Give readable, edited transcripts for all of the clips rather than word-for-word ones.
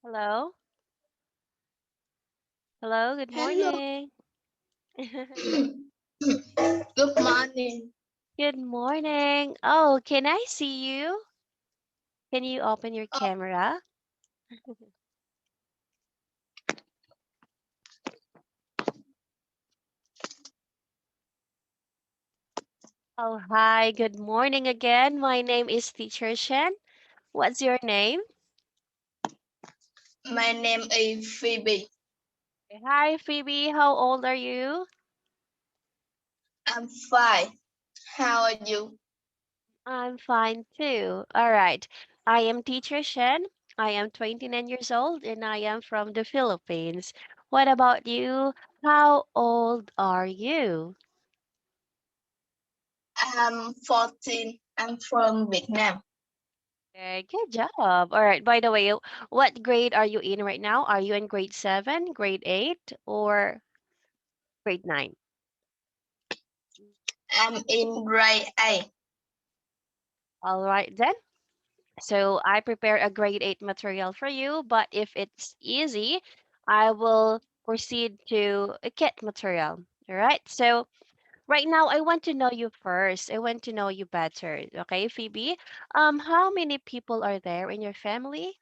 Hello. Hello, good Hello. morning. Good morning. Good morning. Oh, can I see you? Can you open your Oh, camera? Oh, hi. Good morning again. My name is Teacher Shen. What's your name? my name is Phoebe. Hi, Phoebe. How old are you? I'm fine. How are you? I'm fine too. All right. I am Teacher Shen. I am 29 years old and I am from the Philippines. What about you? How old are you? I'm 14. I'm from Vietnam. Okay, good job. All right. By the way, what grade are you in right now? Are you in grade 7, grade 8, or grade 9? I'm in grade 8. All right then. So I prepare a grade 8 material for you, but if it's easy, I will proceed to a kit material. All right. So right now I want to know you first. I want to know you better. Okay, Phoebe. How many people are there in your family?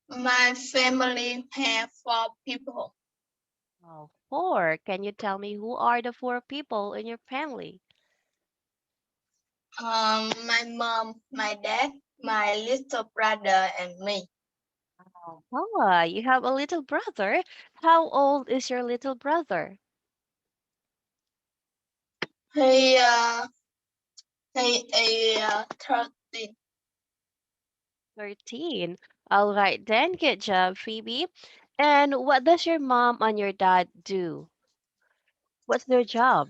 My family have 4 people. Oh, 4. Can you tell me who are the 4 people in your family? My mom, my dad, my little brother, and me. Oh, you have a little brother. How old is your little brother? He uh he is 13. 13. All right, then. Good job, Phoebe. And what does your mom and your dad do? What's their job?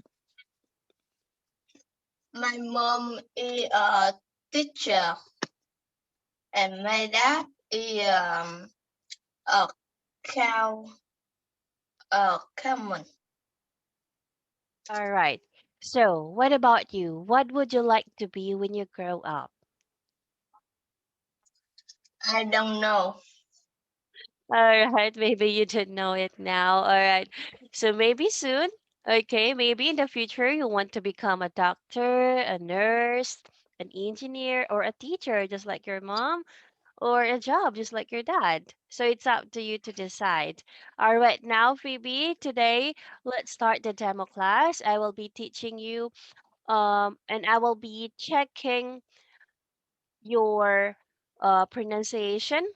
My mom is a teacher, and my dad is a cow common. All right. So, what about you? What would you like to be when you grow up? I don't know. All right, maybe you didn't know it now. All right. So maybe soon. Okay, maybe in the future you want to become a doctor, a nurse, an engineer, or a teacher, just like your mom, or a job, just like your dad. So it's up to you to decide. All right, now, Phoebe, today let's start the demo class. I will be teaching you, and I will be checking your pronunciation.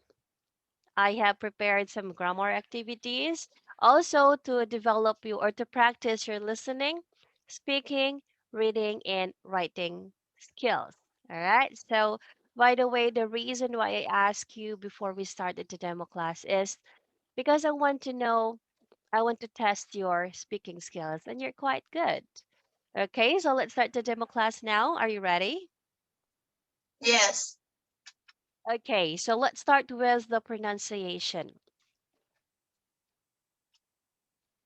I have prepared some grammar activities also to develop you or to practice your listening, speaking, reading, and writing skills. All right. So, by the way, the reason why I ask you before we started the demo class is because I want to know, I want to test your speaking skills, and you're quite good. Okay. So, let's start the demo class now. Are you ready? Yes. Okay. So, let's start with the pronunciation.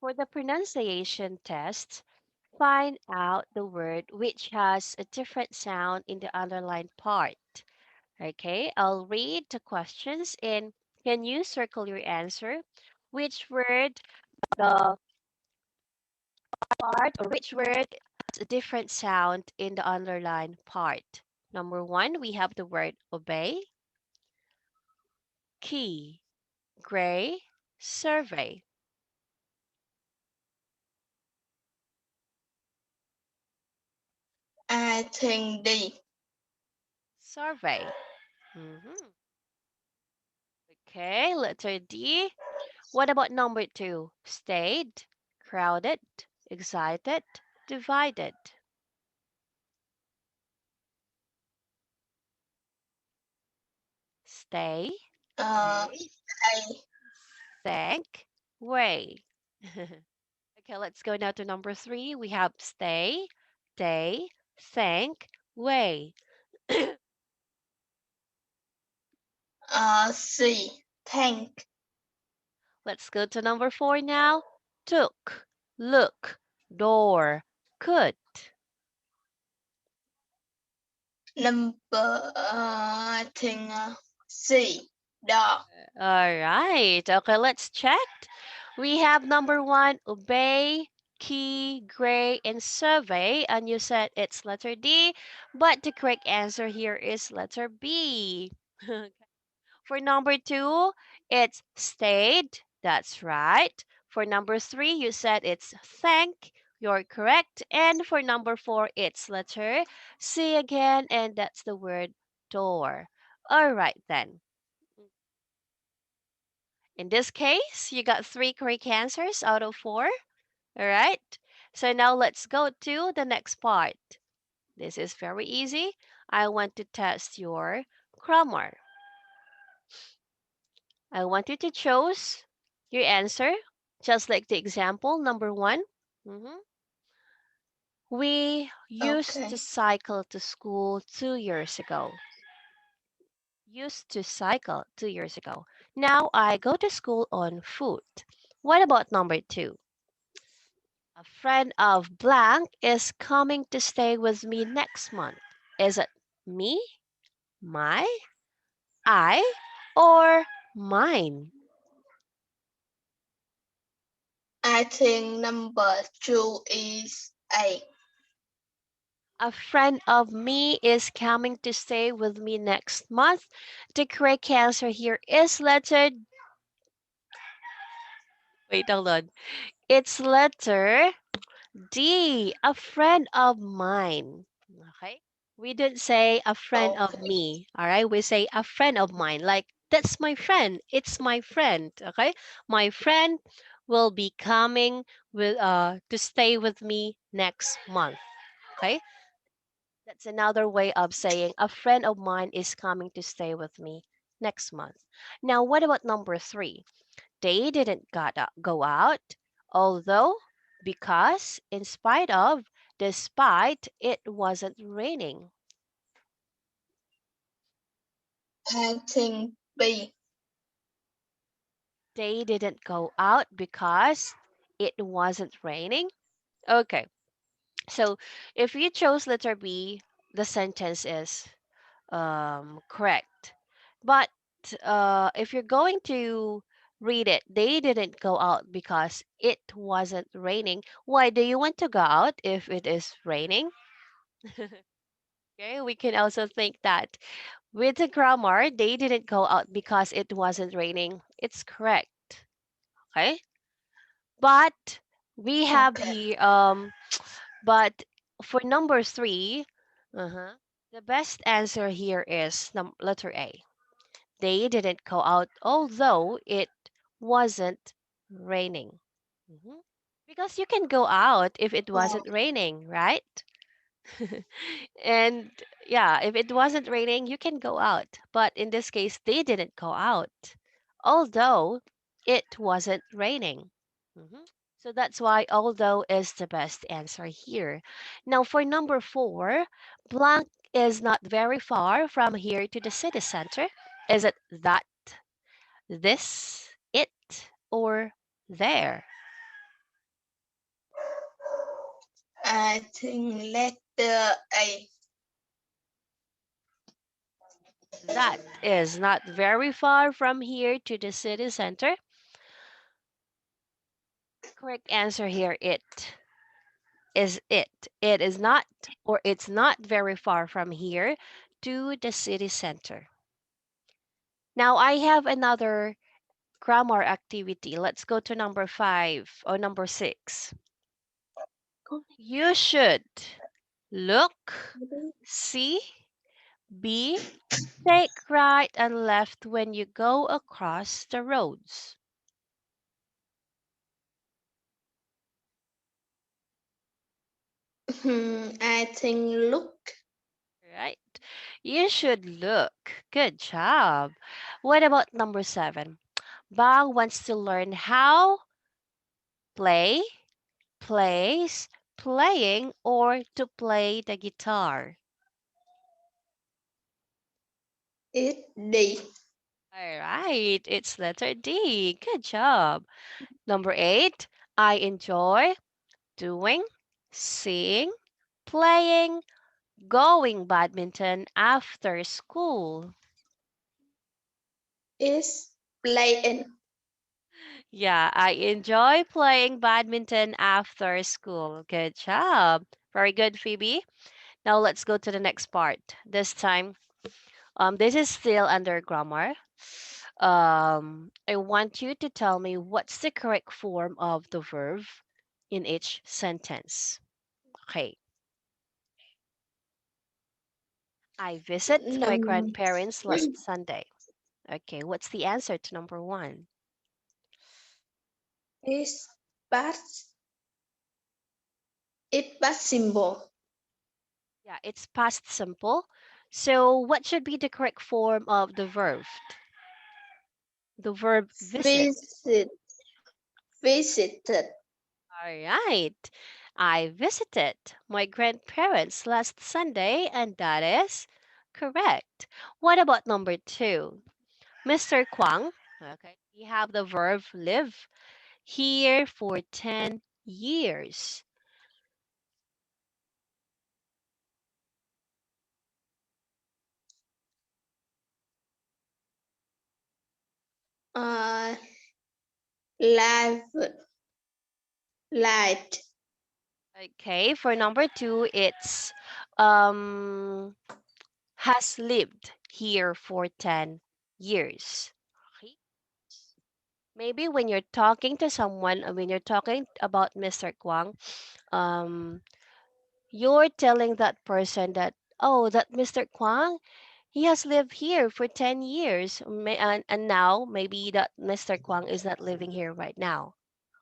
For the pronunciation test, find out the word which has a different sound in the underlined part. Okay, I'll read the questions and can you circle your answer? Which word, the part, or which word has a different sound in the underlined part? Number one, we have the word obey, key, gray, survey, I think D. survey. Mhm. Okay, letter D. What about number two? Stayed, crowded, excited, divided. Stay, Uh, I thank, way. Okay, let's go now to number three. We have stay, day, thank, way. C. Tank. Let's go to number four now. Took, look, door, could. Number I think C. dog. All right. Okay, let's check. We have number one, obey, key, gray, and survey. And you said it's letter D, but the correct answer here is letter B. For number two, it's stayed. That's right. For number three, you said it's thank. You're correct. And for number four, it's letter C again, and that's the word door. All right, then. In this case, you got three correct answers out of four. All right. So now let's go to the next part. This is very easy. I want to test your grammar. I want you to choose your answer, just like the example number one. Mhm. We used to Okay. cycle to school 2 years ago. Used to cycle 2 years ago. Now I go to school on foot. What about number two? A friend of blank is coming to stay with me next month. Is it me, my, I, or mine? I think number two is A. A friend of me is coming to stay with me next month. The correct answer here is letter. Wait, hold on. It's letter D. A friend of mine. Okay. We didn't say a friend of Okay. me. All right. We say a friend of mine. Like that's my friend. It's my friend. Okay. My friend will be coming with to stay with me next month. Okay. That's another way of saying a friend of mine is coming to stay with me next month. Now, what about number three? They didn't go out, although, because, in spite of, despite, it wasn't raining. I think B. They didn't go out because it wasn't raining. Okay, so if you chose letter B, the sentence is correct. But if you're going to read it, they didn't go out because it wasn't raining. Why do you want to go out if it is raining? Okay, we can also think that with the grammar, they didn't go out because it wasn't raining. It's correct. Okay, but we have Okay. here but for number three, uh-huh, the best answer here is letter A. They didn't go out, although it wasn't raining. Mhm. Because you can go out if it Oh, wasn't raining, right? And yeah, if it wasn't raining, you can go out. But in this case, they didn't go out, although it wasn't raining. Mhm. So that's why although is the best answer here. Now for number four, blank is not very far from here to the city center. Is it that, this, it, or there? I think letter A. That is not very far from here to the city center. Correct answer here, it is it. It is not, or it's not very far from here to the city center. Now I have another grammar activity. Let's go to number five or number six. You should look, see, be, take right and left when you go across the roads. I think look. Right? You should look. Good job. What about number seven? Bao wants to learn how play, plays, playing, or to play the guitar. It D. All right, it's letter D. Good job. Number eight, I enjoy doing, seeing, playing, going badminton after school. is playing. Yeah, I enjoy playing badminton after school. Good job. Very good, Phoebe. Now let's go to the next part. This time, this is still under grammar. I want you to tell me what's the correct form of the verb in each sentence. Okay. I visit my Number grandparents last 3 Sunday. Okay, what's the answer to number one? is past. It past symbol. Yeah, it's past simple. So what should be the correct form of the verb? The verb visit. Visit. Visited. All right. I visited my grandparents last Sunday, and that is correct. What about number two? Mr. Kwang. Okay. We have the verb live here for 10 years. Uh, live. Light. Okay. For number two, it's um has lived here for 10 years. Okay. Maybe when you're talking to someone, when you're talking about Mr. Kwang, um, you're telling that person that, oh, that Mr. Kwang, he has lived here for 10 years. And now maybe that Mr. Kwang is not living here right now.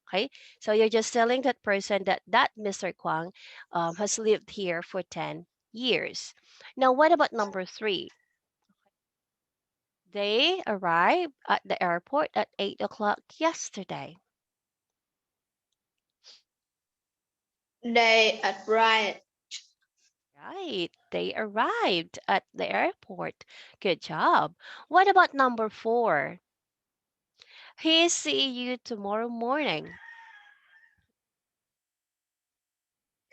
Okay. So you're just telling that person that that Mr. Kwang has lived here for 10 years. Now, what about number three? They arrived at the airport at 8 o'clock yesterday. They arrived. Right. They arrived at the airport. Good job. What about number four? He see you tomorrow morning.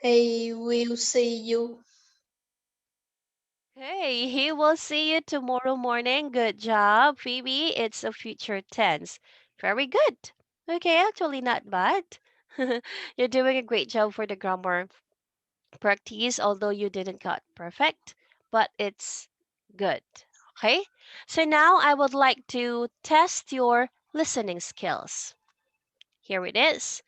I will see you. Hey, he will see you tomorrow morning. Good job, Phoebe. It's a future tense. Very good. Okay, actually not bad. You're doing a great job for the grammar practice, although you didn't got perfect, but it's good. Okay? So now I would like to test your listening skills. Here it is.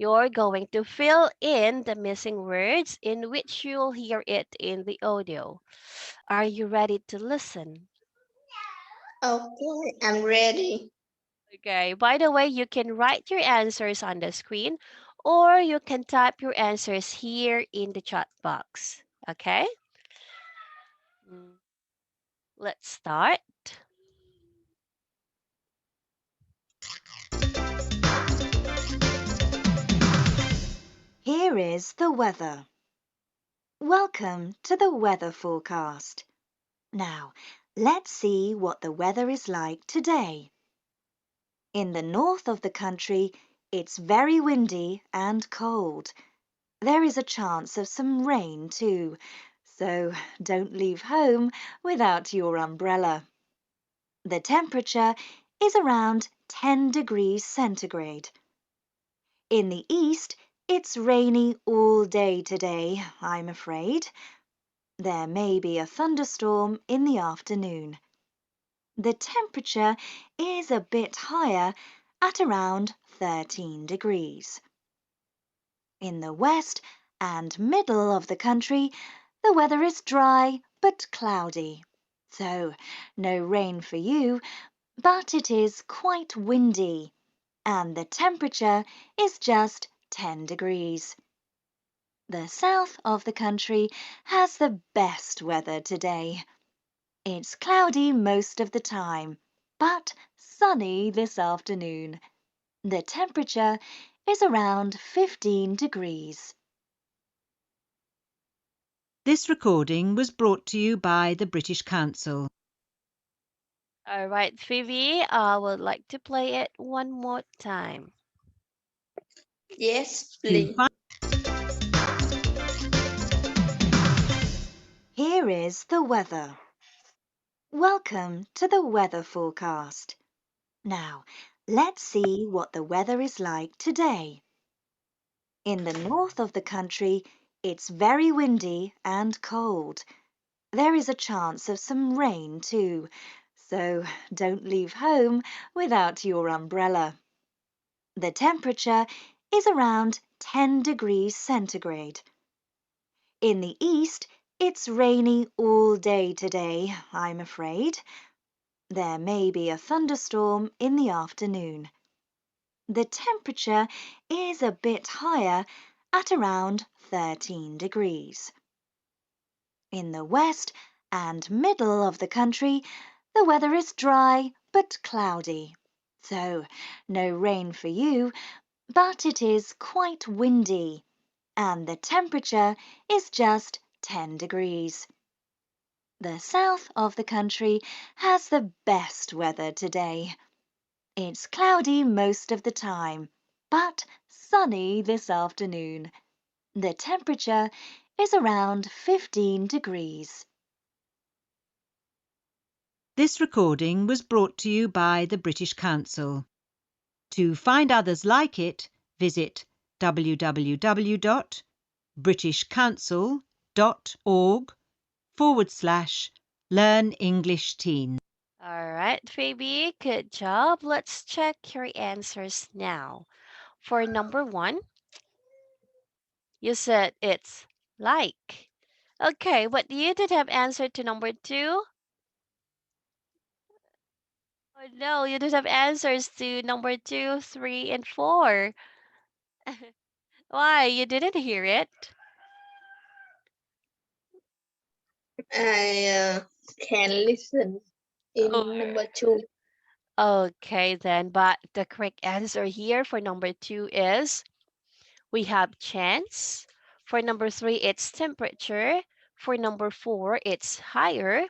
You're going to fill in the missing words in which you'll hear it in the audio. Are you ready to listen? Okay, I'm ready. Okay, by the way, you can write your answers on the screen or you can type your answers here in the chat box. Okay? Mm, let's start. Here is the weather. Welcome to the weather forecast. Now, let's see what the weather is like today. In the north of the country, it's very windy and cold. There is a chance of some rain too, so don't leave home without your umbrella. The temperature is around 10 degrees centigrade. In the east, it's rainy all day today, I'm afraid. There may be a thunderstorm in the afternoon. The temperature is a bit higher at around 13 degrees. In the west and middle of the country, the weather is dry but cloudy. So, no rain for you, but it is quite windy, and the temperature is just 10 degrees. The south of the country has the best weather today. It's cloudy most of the time, but sunny this afternoon. The temperature is around 15 degrees. This recording was brought to you by the British Council. All right, Phoebe, I would like to play it one more time. Yes, To please. find Here is the weather. Welcome to the weather forecast. Now, let's see what the weather is like today. In the north of the country, it's very windy and cold. There is a chance of some rain too, so don't leave home without your umbrella. The temperature is around 10 degrees centigrade. In the east, it's rainy all day today, I'm afraid. There may be a thunderstorm in the afternoon. The temperature is a bit higher at around 13 degrees. In the west and middle of the country, the weather is dry but cloudy. So, no rain for you, but it is quite windy, and the temperature is just 10 degrees. The south of the country has the best weather today. It's cloudy most of the time, but sunny this afternoon. The temperature is around 15 degrees. This recording was brought to you by the British Council. To find others like it, visit www.britishcouncil.org/Learn English Teen. All right, Phoebe, good job. Let's check your answers now. For number one, you said it's like. Okay, but you did have answer to number two. Oh no, you did have answers to number two, three, and four. Why? You didn't hear it? I can listen Oh. in number 2. Okay, then. But the correct answer here for number two is we have chance. For number three, it's temperature. For number four, it's higher.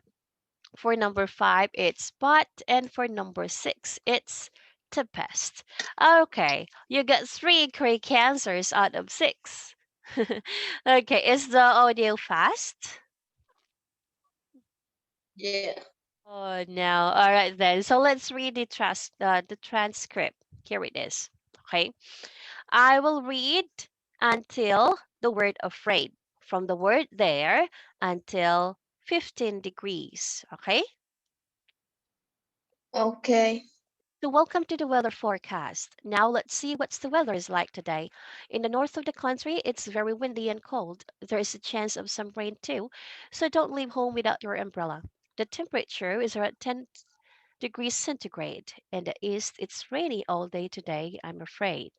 For number five, it's but. And for number six, it's tempest. Okay, you got three correct answers out of six. Okay, is the audio fast? Yeah. Oh no. All right then. So let's read the transcript. Here it is. Okay. I will read until the word afraid. From the word there until 15 degrees. Okay. Okay. So welcome to the weather forecast. Now let's see what's the weather is like today. In the north of the country, it's very windy and cold. There is a chance of some rain too, so don't leave home without your umbrella. The temperature is around 10 degrees centigrade. In the east, it's rainy all day today, I'm afraid.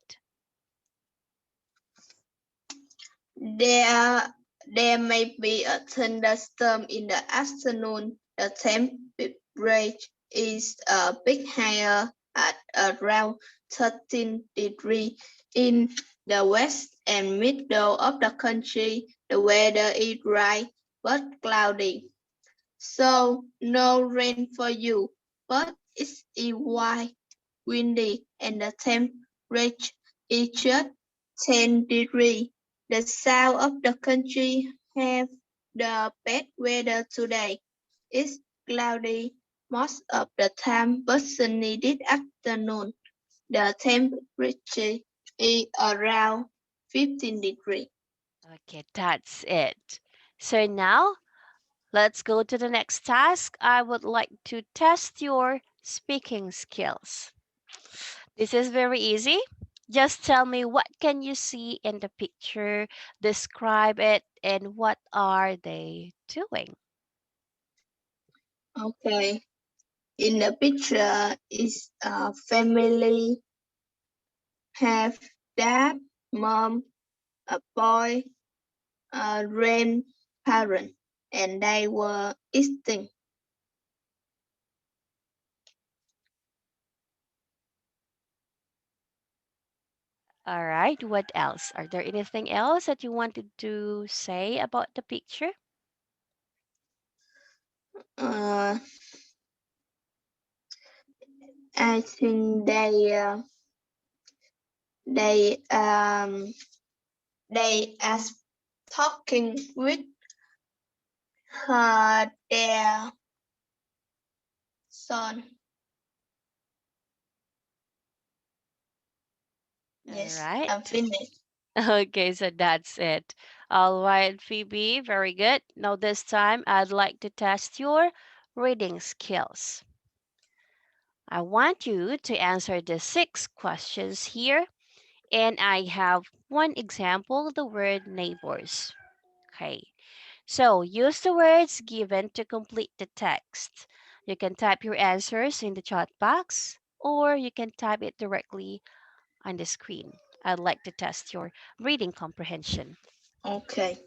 There, there may be a thunderstorm in the afternoon. The temperature is a bit higher at around 13 degrees. In the west and middle of the country, the weather is dry but cloudy. So no rain for you, but it's quite windy and the temperature is just 10 degrees. The south of the country have the best weather today. It's cloudy most of the time but sunny this afternoon. The temperature is around 15 degrees. Okay, that's it. So now let's go to the next task. I would like to test your speaking skills. This is very easy. Just tell me what can you see in the picture, describe it, and what are they doing? Okay. In the picture is a family have dad, mom, a boy, a grandparent, and they were eating. All right, what else? Are there anything else that you wanted to say about the picture? Uh, I think they are talking with their son. All Yes, right. I'm finished. Okay, so that's it. All right, Phoebe, very good. Now, this time, I'd like to test your reading skills. I want you to answer the six questions here, and I have one example, the word neighbors. Okay, so use the words given to complete the text. You can type your answers in the chat box, or you can type it directly on the screen. I'd like to test your reading comprehension. Okay.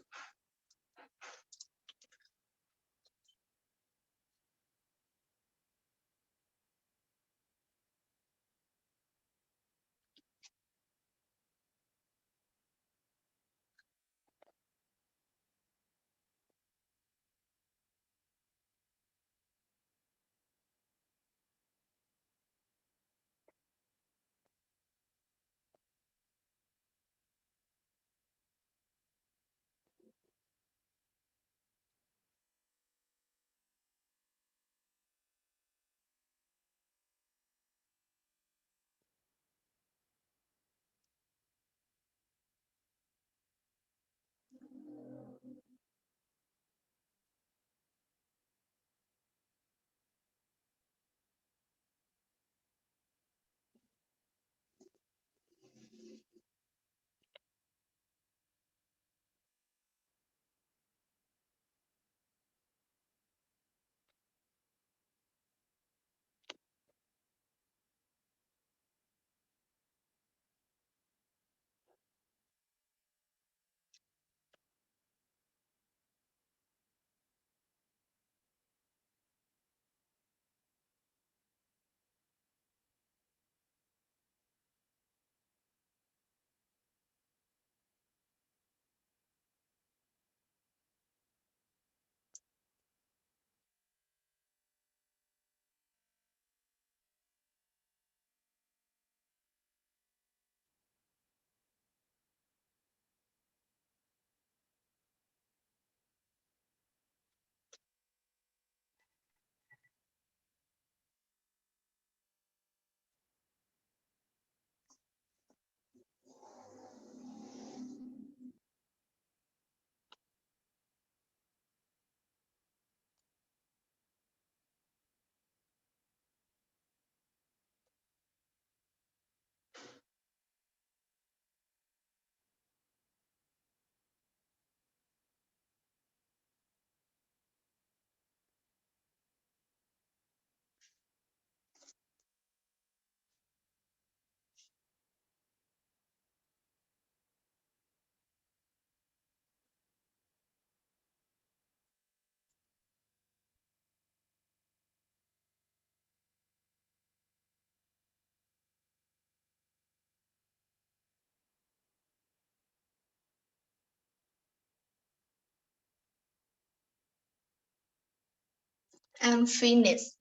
I'm finished.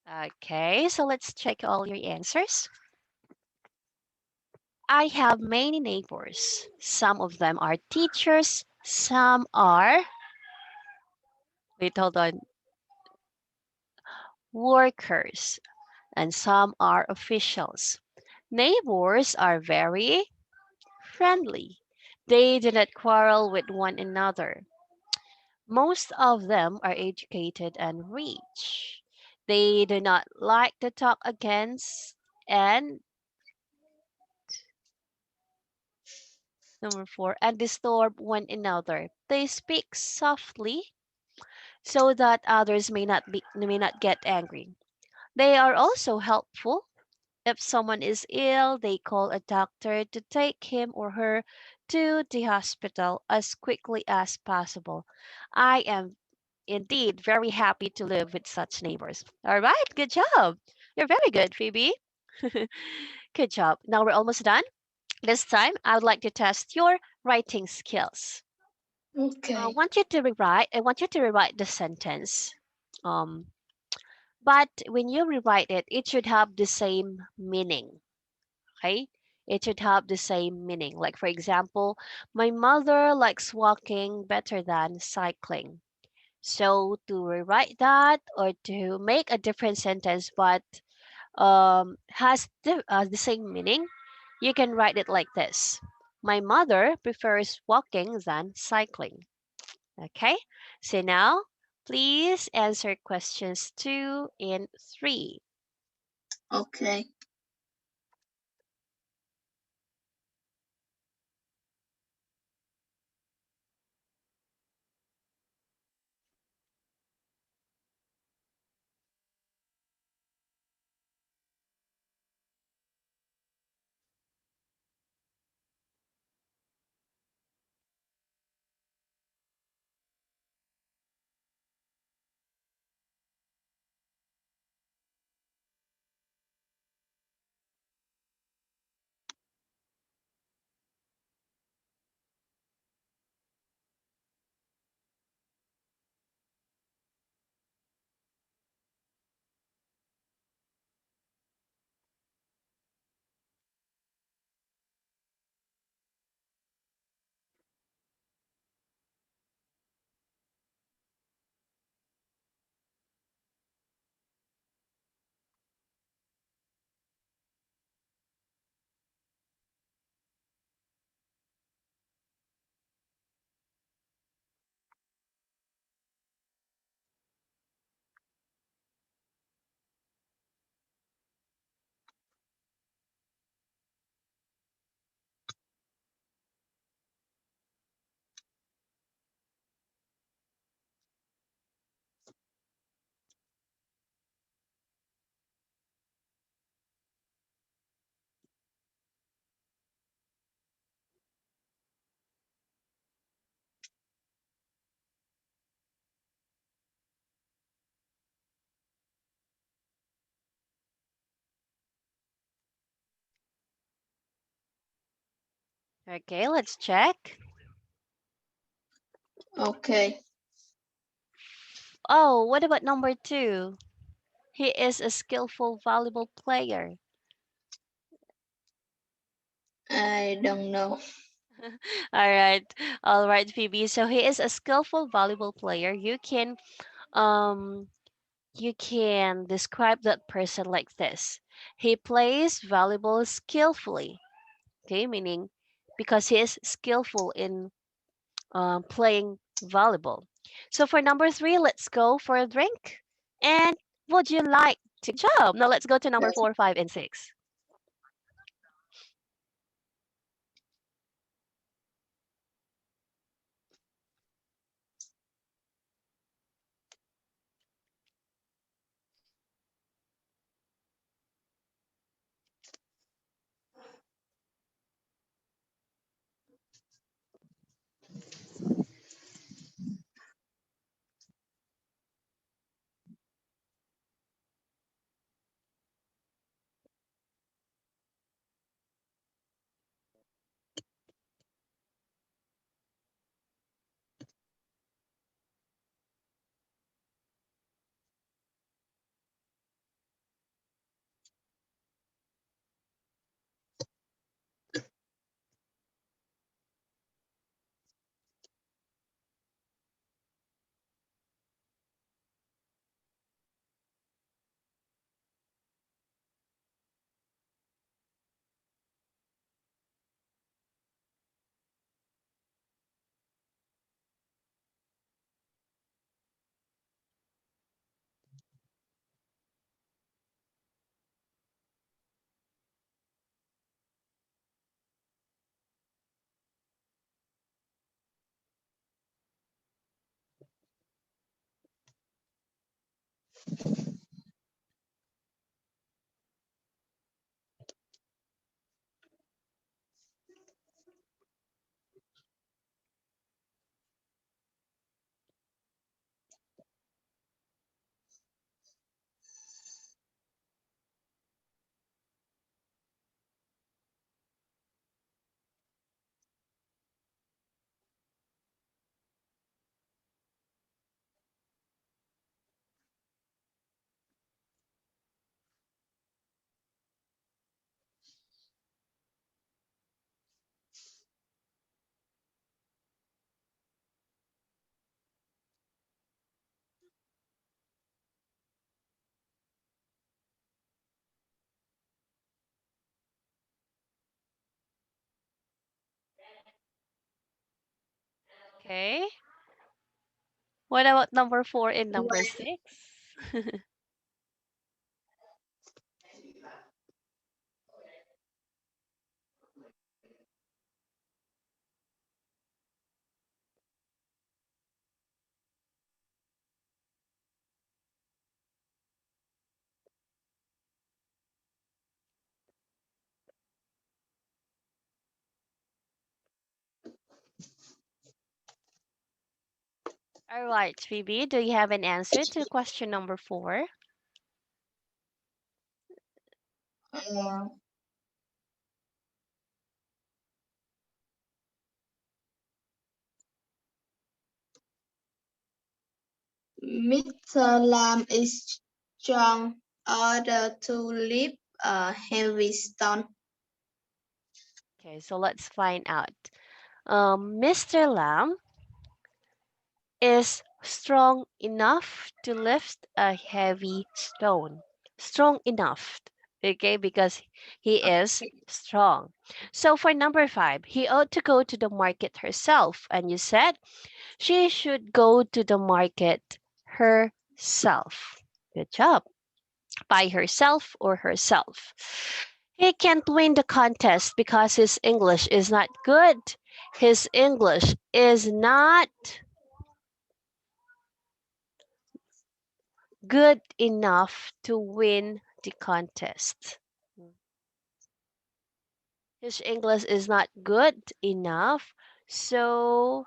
Okay, so let's check all your answers. I have many neighbors. Some of them are teachers, some are, wait, hold on, workers, and some are officials. Neighbors are very friendly. They do not quarrel with one another. Most of them are educated and rich. They do not like to talk against and number four and disturb one another. They speak softly so that others may not get angry. They are also helpful. If someone is ill, they call a doctor to take him or her to the hospital as quickly as possible. I am indeed very happy to live with such neighbors. All right, good job. You're very good, Phoebe. Good job. Now we're almost done. This time, I would like to test your writing skills. Okay. I want you to rewrite the sentence. Um, but when you rewrite it, it should have the same meaning. Okay? It should have the same meaning. Like, for example, my mother likes walking better than cycling. So to rewrite that or to make a different sentence but has the same meaning, you can write it like this. My mother prefers walking than cycling. Okay, so now please answer questions 2 and 3. Okay. Okay, let's check. Okay. Oh, what about number 2? He is a skillful volleyball player. I don't know. All right. All right, Phoebe. So he is a skillful volleyball player. Um you can describe that person like this. He plays volleyball skillfully. Okay, meaning because he is skillful in playing volleyball. So for number 3, let's go for a drink. And would you like to? Good job. Now let's go to number Yes. 4, 5, and 6. Okay. What about number four and number When six? All right, Phoebe, do you have an answer to question number four? uh, Mr. Lam is strong order to lift a heavy stone. Okay, so let's find out. Mr. Lamb is strong enough to lift a heavy stone. Strong enough, okay, because he is strong. So for number five, he ought to go to the market herself. And you said she should go to the market herself. Good job. By herself or herself. He can't win the contest because his English is not good. His English is not good enough to win the contest. His English is not good enough, so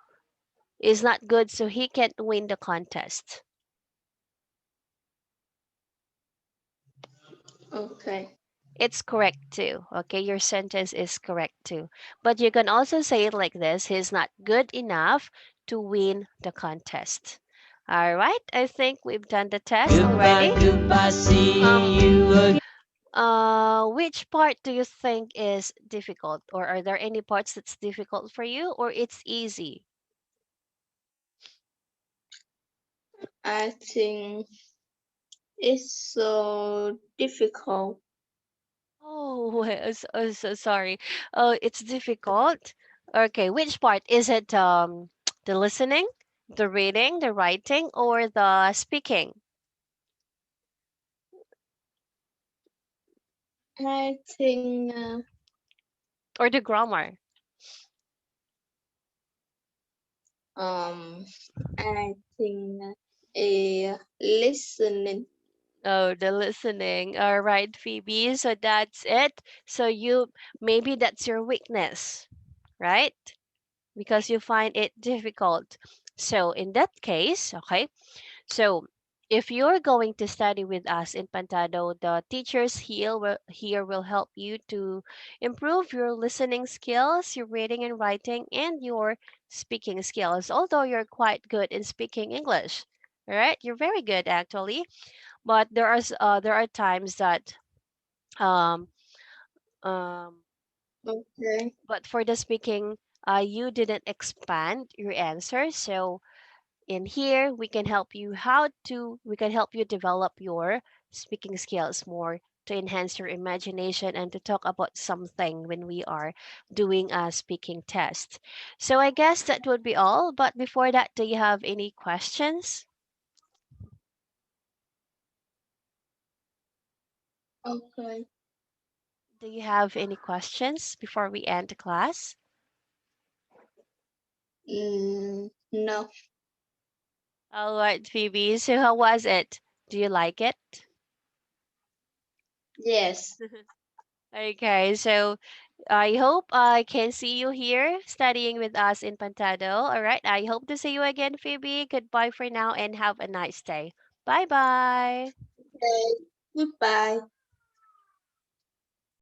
is not good, so he can't win the contest. Okay. It's correct too. Okay, your sentence is correct too. But you can also say it like this: he's not good enough to win the contest. All right, I think we've done the test already. Goodbye, see Um, you again. which part do you think is difficult, or are there any parts that's difficult for you, or it's easy? I think it's so difficult. Oh, so sorry. Oh, it's difficult. Okay, which part is it? The listening, the reading, the writing, or the speaking, I think or the grammar? um I think a listening. Oh, the listening. All right, Phoebe. So that's it. So you maybe that's your weakness, right? Because you find it difficult. So in that case, okay. So if you're going to study with us in Pantado, the teachers here will help you to improve your listening skills, your reading and writing, and your speaking skills. Although you're quite good in speaking English, all right? You're very good actually, but there are times that um um Okay. but for the speaking, you didn't expand your answer. So in here, we can help you develop your speaking skills more to enhance your imagination and to talk about something when we are doing a speaking test. So I guess that would be all. But before that, do you have any questions? Okay. Do you have any questions before we end the class? No. All right, Phoebe. So how was it? Do you like it? Yes. Okay, so I hope I can see you here studying with us in Pantado. All right, I hope to see you again, Phoebe. Goodbye for now and have a nice day. Bye bye. Okay. Goodbye.